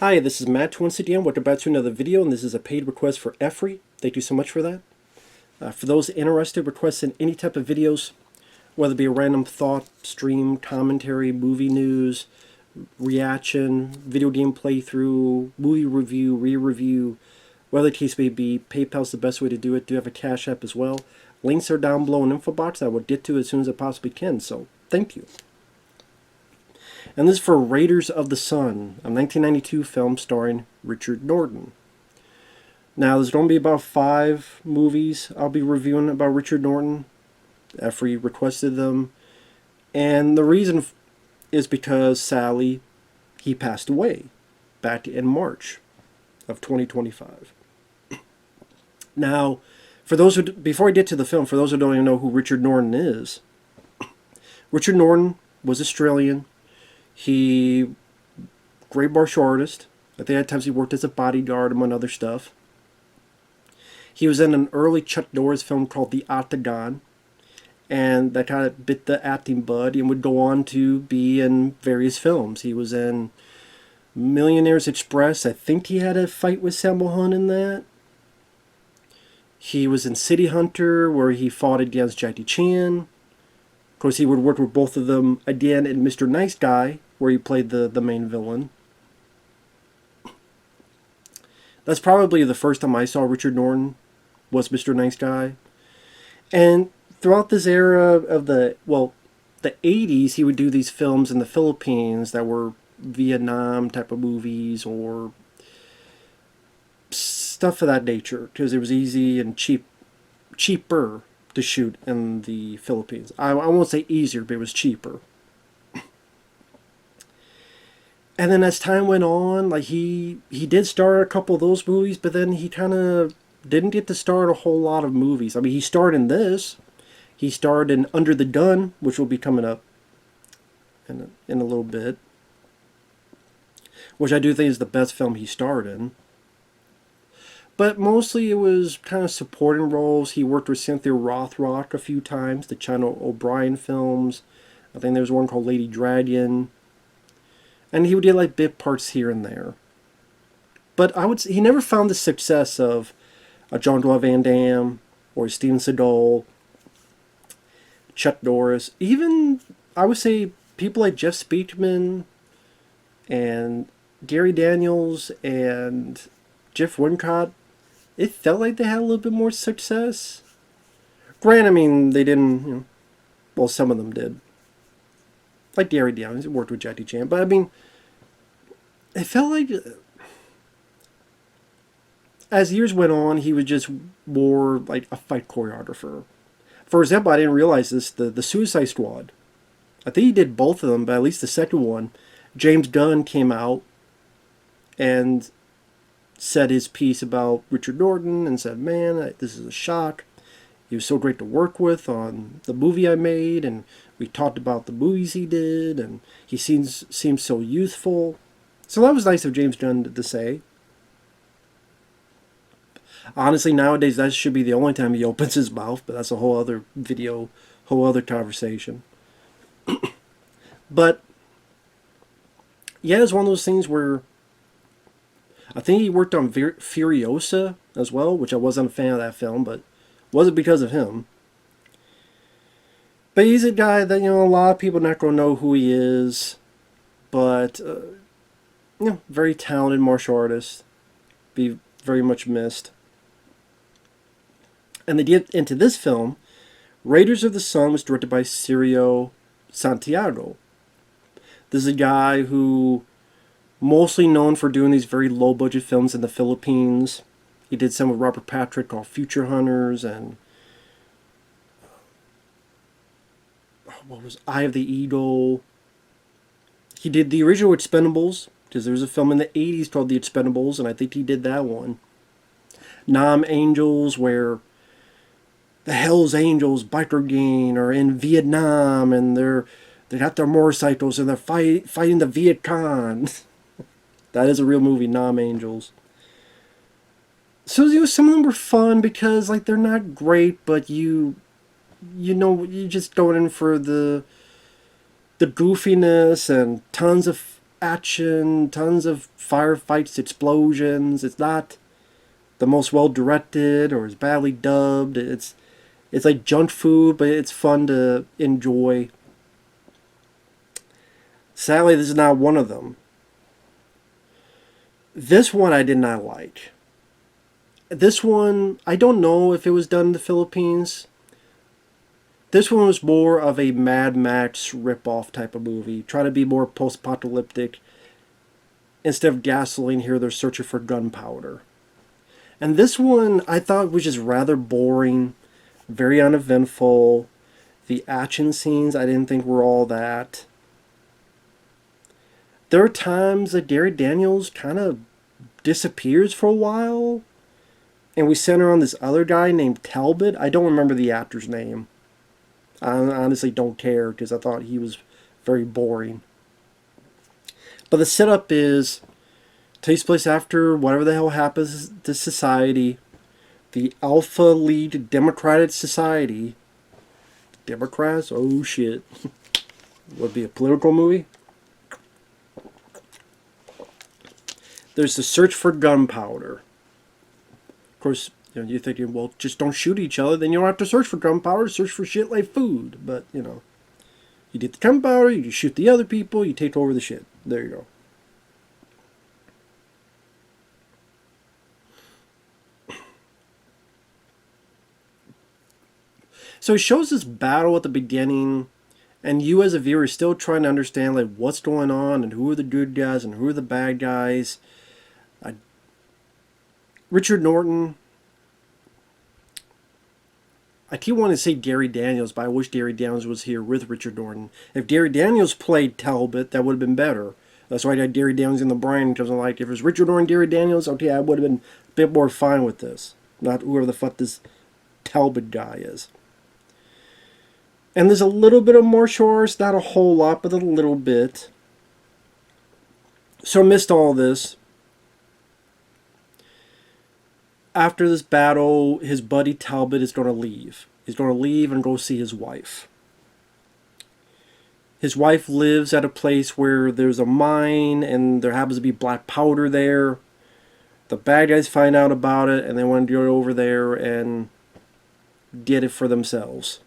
Hi, this is Matt once again. Welcome back to another video, and this is a paid request for Efree. Thank you so much for that. For those interested, requesting any type of videos, whether it be a random thought, stream, commentary, movie news, reaction, video game playthrough, movie review, re-review, whatever the case may be, PayPal's the best way to do it. Do have a Cash App as well. Links are down below in the info box. I will get to as soon as I possibly can, so thank you. And this is for Raiders of the Sun, a 1992 film starring Richard Norton. Now, there's going to be about 5 movies I'll be reviewing about Richard Norton. Efree requested them. And the reason is because, sadly, he passed away back in March of 2025. Now, for those who, before I get to the film, for those who don't even know who Richard Norton is, Richard Norton was Australian. He, great martial artist. I think at times he worked as a bodyguard among other stuff. He was in an early Chuck Norris film called The Octagon, and that kind of bit the acting bug, and would go on to be in various films. He was in Millionaire's Express. I think he had a fight with Sammo Hung in that. He was in City Hunter, where he fought against Jackie Chan. Of course, he would work with both of them again in Mr. Nice Guy, where he played the main villain. That's probably the first time I saw Richard Norton, was Mr. Nice Guy. And throughout this era of the 80s, he would do these films in the Philippines that were Vietnam type of movies or stuff of that nature, because it was easy and cheaper to shoot in the Philippines. I won't say easier, but it was cheaper. And then as time went on, like he did star a couple of those movies, but then he kind of didn't get to star in a whole lot of movies. I mean, he starred in this. He starred in Under the Gun, which will be coming up in a little bit, which I do think is the best film he starred in. But mostly it was kind of supporting roles. He worked with Cynthia Rothrock a few times, the China O'Brien films. I think there was one called Lady Dragon. And he would get like bit parts here and there. But I would say he never found the success of a Jean-Claude Van Damme or Steven Seagal, Chuck Norris. Even, I would say, people like Jeff Speakman and Gary Daniels and Jeff Wincott, it felt like they had a little bit more success. Granted, I mean, they didn't, well, some of them did. Like Gary Daniels, he worked with Jackie Chan. But, I mean, it felt like, as years went on, he was just more like a fight choreographer. For example, I didn't realize this, the Suicide Squad. I think he did both of them, but at least the second one, James Gunn came out and said his piece about Richard Norton and said, man, this is a shock. He was so great to work with on the movie I made, and we talked about the movies he did, and he seems so youthful. So that was nice of James Gunn to say. Honestly, nowadays that should be the only time he opens his mouth, but that's a whole other video, whole other conversation. But yeah, it's one of those things where I think he worked on Furiosa as well, which I wasn't a fan of that film, but wasn't because of him. But he's a guy that, a lot of people are not going to know who he is, but very talented martial artist, be very much missed. And they get into this film. Raiders of the Sun was directed by Sergio Santiago. This is a guy who mostly known for doing these very low budget films in the Philippines. He did some with Robert Patrick called Future Hunters, and what was Eye of the Eagle. He did the original Expendables, because there was a film in the 80s called The Expendables, and I think he did that one. Nam Angels, where the Hells Angels biker gang are in Vietnam, and they got their motorcycles and they're fighting the Viet Cong. That is a real movie, Nam Angels. So some of them were fun because like they're not great, but you just going in for the goofiness and tons of action, tons of firefights, explosions. It's not the most well directed or is badly dubbed. It's like junk food, but it's fun to enjoy. Sadly, this is not one of them. This one I did not like. This one, I don't know if it was done in the Philippines. This one was more of a Mad Max ripoff type of movie. Trying to be more post-apocalyptic. Instead of gasoline here, they're searching for gunpowder. And this one, I thought was just rather boring. Very uneventful. The action scenes, I didn't think were all that. There are times that Gary Daniels kind of disappears for a while. And we center on this other guy named Talbot. I don't remember the actor's name. I honestly don't care because I thought he was very boring. But the setup takes place after whatever the hell happens to society. The Alpha League Democratic Society. Democrats? Oh shit. Would it be a political movie? There's the search for gunpowder. Of course, you're thinking, well, just don't shoot each other, then you don't have to search for gunpowder, search for shit like food. But, you get the gunpowder, you shoot the other people, you take over the shit. There you go. So it shows this battle at the beginning, and you as a viewer are still trying to understand like what's going on and who are the good guys and who are the bad guys. Richard Norton. I keep wanting to say Gary Daniels, but I wish Gary Daniels was here with Richard Norton. If Gary Daniels played Talbot, that would have been better. That's why I got Gary Daniels in the brain, because I'm like, if it was Richard Norton, Gary Daniels, okay, I would have been a bit more fine with this. Not whoever the fuck this Talbot guy is. And there's a little bit of martial arts, not a whole lot, but a little bit. So amidst all this, after this battle, his buddy Talbot is going to leave. He's going to leave and go see his wife. His wife lives at a place where there's a mine and there happens to be black powder there. The bad guys find out about it and they want to go over there and get it for themselves.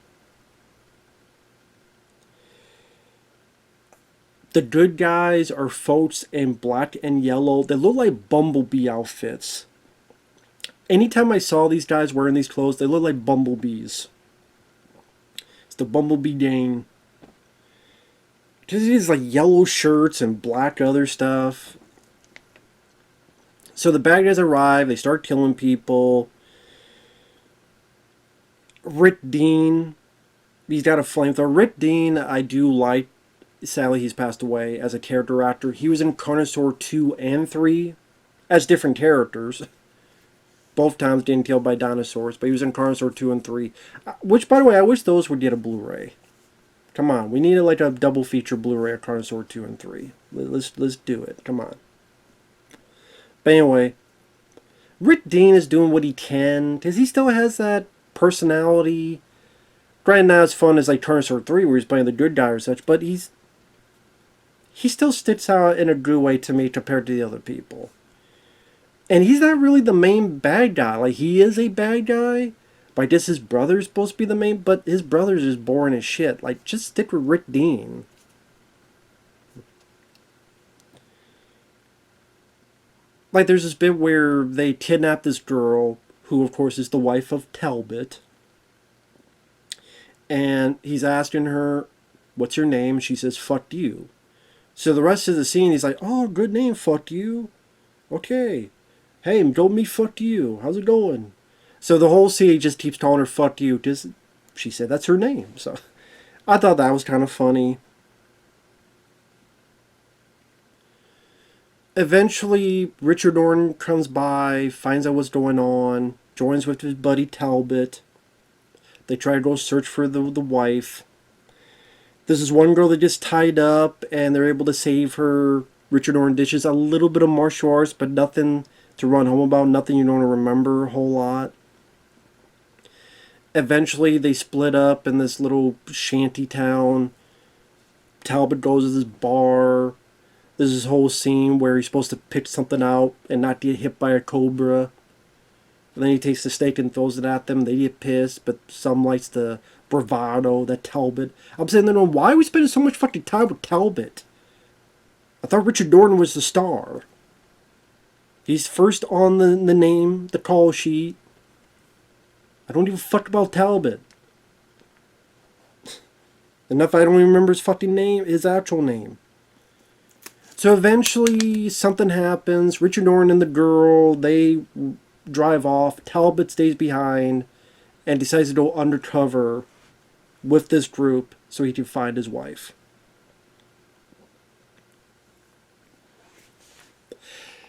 The good guys are folks in black and yellow. They look like bumblebee outfits. Anytime I saw these guys wearing these clothes, they look like bumblebees. It's the Bumblebee gang. Because these like yellow shirts and black other stuff. So the bad guys arrive. They start killing people. Rick Dean. He's got a flamethrower. Rick Dean, I do like. Sadly, he's passed away as a character actor. He was in Carnosaur 2 and 3 as different characters. Both times getting killed by dinosaurs, but he was in Carnosaur 2 and 3. Which, by the way, I wish those would get a Blu-ray. Come on, we needed like a double feature Blu-ray of Carnosaur 2 and 3. Let's do it. Come on. But anyway, Rick Dean is doing what he can, because he still has that personality. Granted, not as fun as like Carnosaur 3, where he's playing the good guy or such, but he still sticks out in a good way to me compared to the other people. And he's not really the main bad guy. Like, he is a bad guy, but I guess his brother's supposed to be the main, but his brother's just boring as shit. Like, just stick with Rick Dean. Like, there's this bit where they kidnap this girl, who, of course, is the wife of Talbot. And he's asking her, what's your name? She says, fuck you. So the rest of the scene, he's like, oh, good name, fuck you. Okay. Hey, go meet fuck you. How's it going? So the whole scene, he just keeps calling her fuck you. Just, she said that's her name. So I thought that was kind of funny. Eventually, Richard Norton comes by, finds out what's going on, joins with his buddy Talbot. They try to go search for the wife. There's this one girl that gets tied up, and they're able to save her. Richard Norton dishes a little bit of martial arts, but nothing to run home about, nothing you don't remember a whole lot. Eventually, they split up in this little shanty town. Talbot goes to this bar. There's this whole scene where he's supposed to pick something out and not get hit by a cobra. And then he takes the steak and throws it at them. They get pissed, but some likes the bravado, that Talbot. I'm saying, no, why are we spending so much fucking time with Talbot? I thought Richard Norton was the star. He's first on the name, the call sheet. I don't give a fuck about Talbot. Enough I don't even remember his fucking name, his actual name. So eventually something happens. Richard Norton and the girl, they drive off. Talbot stays behind and decides to go undercover with this group so he can find his wife.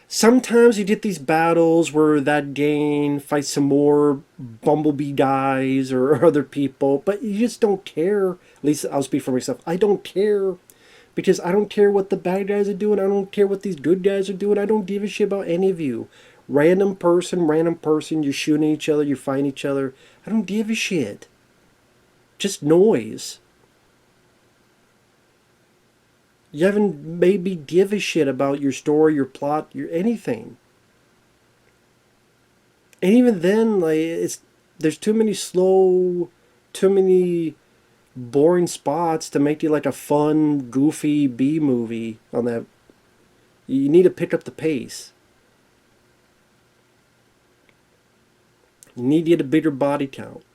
Sometimes you get these battles where that gang fights some more bumblebee guys or other people, but you just don't care. At least I'll speak for myself. I don't care. Because I don't care what the bad guys are doing. I don't care what these good guys are doing. I don't give a shit about any of you. Random person, you're shooting each other, you're fighting each other. I don't give a shit. Just noise. You haven't made me give a shit about your story, your plot, your anything. And even then, like, there's too many boring spots to make you like a fun, goofy B movie on that. You need to pick up the pace. You need to get a bigger body count.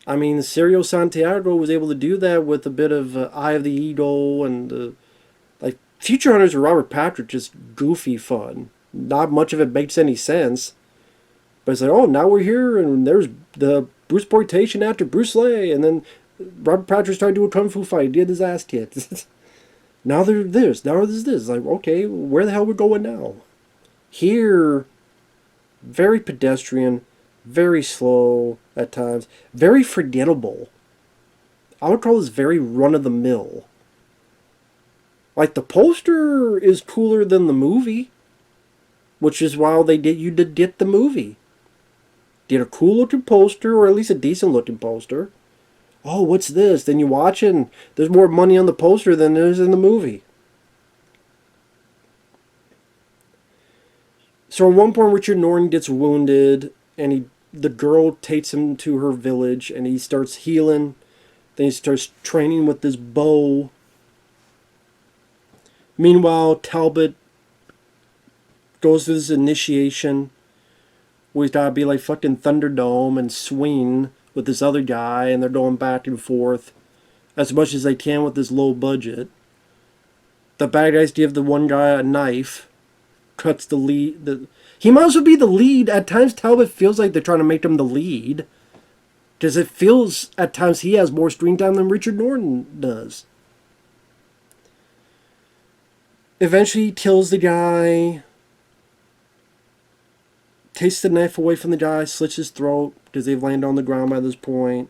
I mean, Sergio Santiago was able to do that with a bit of Eye of the Eagle and like Future Hunters with Robert Patrick, just goofy fun. Not much of it makes any sense. But it's like, oh, now we're here and there's the Bruce Exploitation after Bruce Lee, and then Robert Patrick's trying to do a kung fu fight. He had his ass kicked. Now there's this. Now there's this. Like, okay, where the hell are we going now? Here, very pedestrian, very slow at times, very forgettable. I would call this very run-of-the-mill. Like, the poster is cooler than the movie, which is why you did get the movie. Get a cool looking poster, or at least a decent looking poster. Oh, what's this? Then you watch it and there's more money on the poster than there is in the movie. So at one point Richard Norton gets wounded and the girl takes him to her village and he starts healing. Then he starts training with this bow. Meanwhile, Talbot goes through this initiation. We've got to be like fucking Thunderdome and swing with this other guy, and they're going back and forth as much as they can with this low budget. The bad guys give the one guy a knife, cuts the lead. He might as well be the lead. At times, Talbot feels like they're trying to make him the lead, because it feels at times he has more screen time than Richard Norton does. Eventually, he kills the guy. Takes the knife away from the guy, slits his throat, because they've landed on the ground by this point.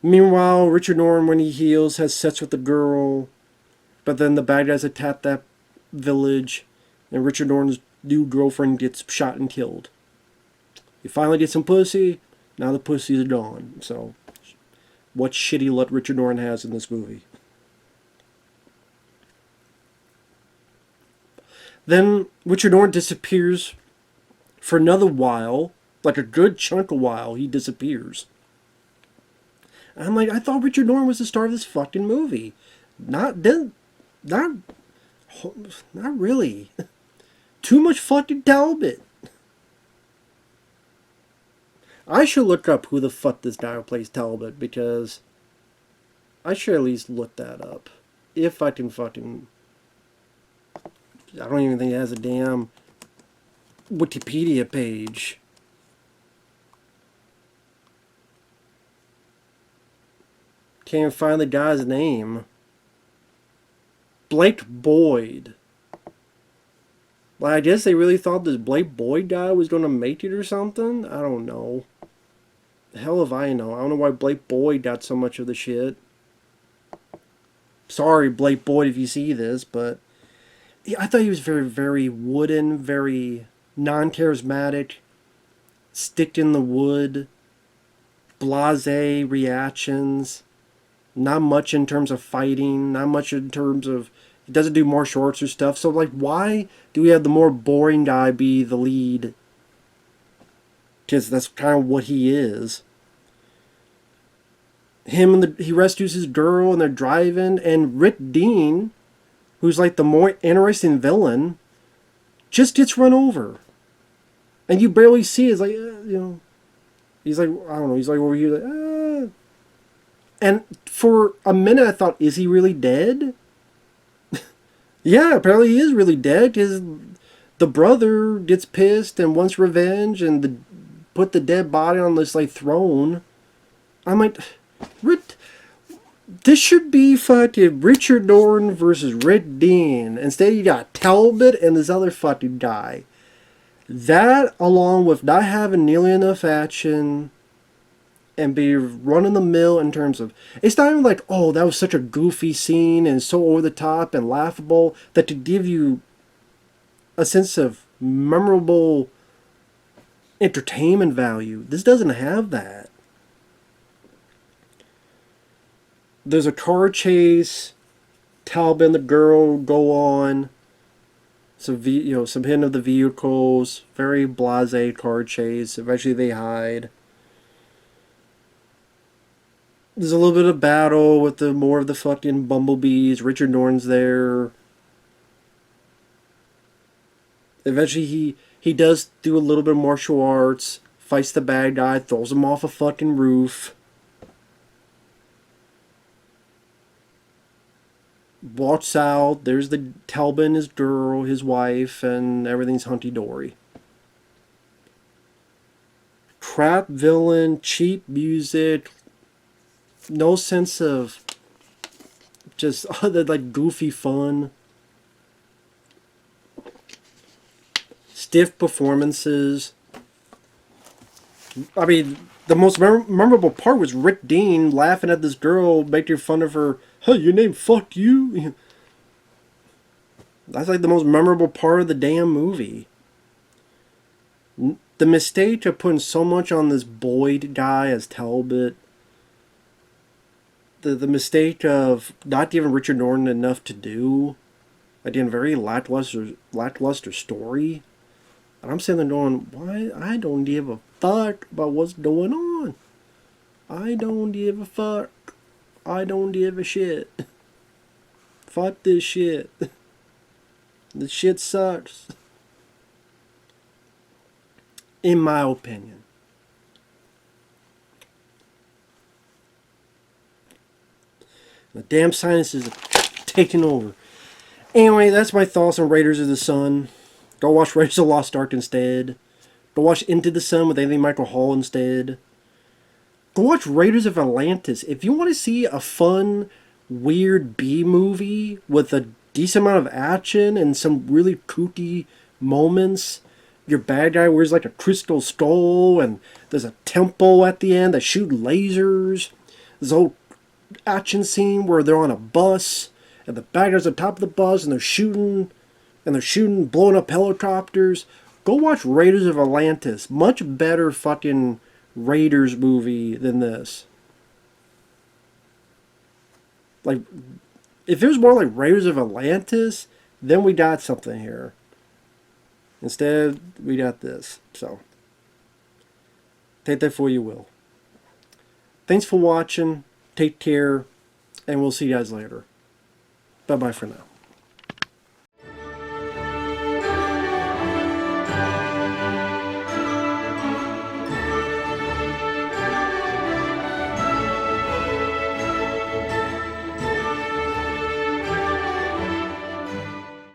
Meanwhile, Richard Norton, when he heals, has sex with the girl, but then the bad guys attack that village, and Richard Norton's new girlfriend gets shot and killed. You finally get some pussy, now the pussies are gone. So, what shitty luck Richard Norton has in this movie. Then Richard Norton disappears for another while, like a good chunk of while. He disappears. And I'm like, I thought Richard Norton was the star of this fucking movie. Not really. Too much fucking Talbot. I should look up who the fuck this guy who plays Talbot, because I should at least look that up. If I can fucking... I don't even think it has a damn Wikipedia page. Can't even find the guy's name. Blake Boyd. Well, I guess they really thought this Blake Boyd guy was going to make it or something? I don't know. The hell if I know. I don't know why Blake Boyd got so much of the shit. Sorry, Blake Boyd, if you see this, but... I thought he was very, very wooden, very non-charismatic, stick in the wood, blasé reactions. Not much in terms of fighting, not much in terms of, he doesn't do martial arts or stuff. So like, why do we have the more boring guy be the lead? Because that's kind of what he is. He rescues his girl and they're driving, and Rick Dean, who's like the more interesting villain, just gets run over, and you barely see it. It's like, he's like, I don't know, he's like over here like, ah. And for a minute I thought, is he really dead? Yeah, apparently he is really dead, because the brother gets pissed and wants revenge and put the dead body on this like throne. I'm like, this should be fucking Richard Norton versus Rick Dean. Instead you got Talbot and this other fucking guy. That, along with not having nearly enough action and be run of the mill in terms of, it's not even like, oh, that was such a goofy scene and so over the top and laughable, that to give you a sense of memorable entertainment value, this doesn't have that. There's a car chase, Talbot and the girl go on some hint of the vehicles, very blasé car chase. Eventually they hide. There's a little bit of battle with the more of the fucking bumblebees. Richard Norton's there. Eventually he does do a little bit of martial arts, fights the bad guy, throws him off a fucking roof. Walks out, there's the Talbot and his girl, his wife, and everything's hunky-dory. Crap villain, cheap music, no sense of just other like goofy fun. Stiff performances. I mean, the most memorable part was Rick Dean laughing at this girl, making fun of her. Hey, your name fuck you? That's like the most memorable part of the damn movie. The mistake of putting so much on this Boyd guy as Talbot. The mistake of not giving Richard Norton enough to do. Again, very lackluster story. And I'm sitting there going, why? I don't give a fuck about what's going on. I don't give a fuck. I don't give a shit. Fuck this shit. This shit sucks. In my opinion. The damn sinuses are taking over. Anyway, that's my thoughts on Raiders of the Sun. Go watch Raiders of the Lost Ark instead. Go watch Into the Sun with Anthony Michael Hall instead. Go watch Raiders of Atlantis. If you want to see a fun, weird B movie with a decent amount of action and some really kooky moments, your bad guy wears like a crystal skull and there's a temple at the end that shoot lasers. There's a whole action scene where they're on a bus and the bad guys on top of the bus and they're shooting blowing up helicopters. Go watch Raiders of Atlantis. Much better fucking Raiders movie than this. Like, if it was more like Raiders of Atlantis, then we got something here. Instead, we got this. So, take that for you will. Thanks for watching. Take care. And we'll see you guys later. Bye-bye for now.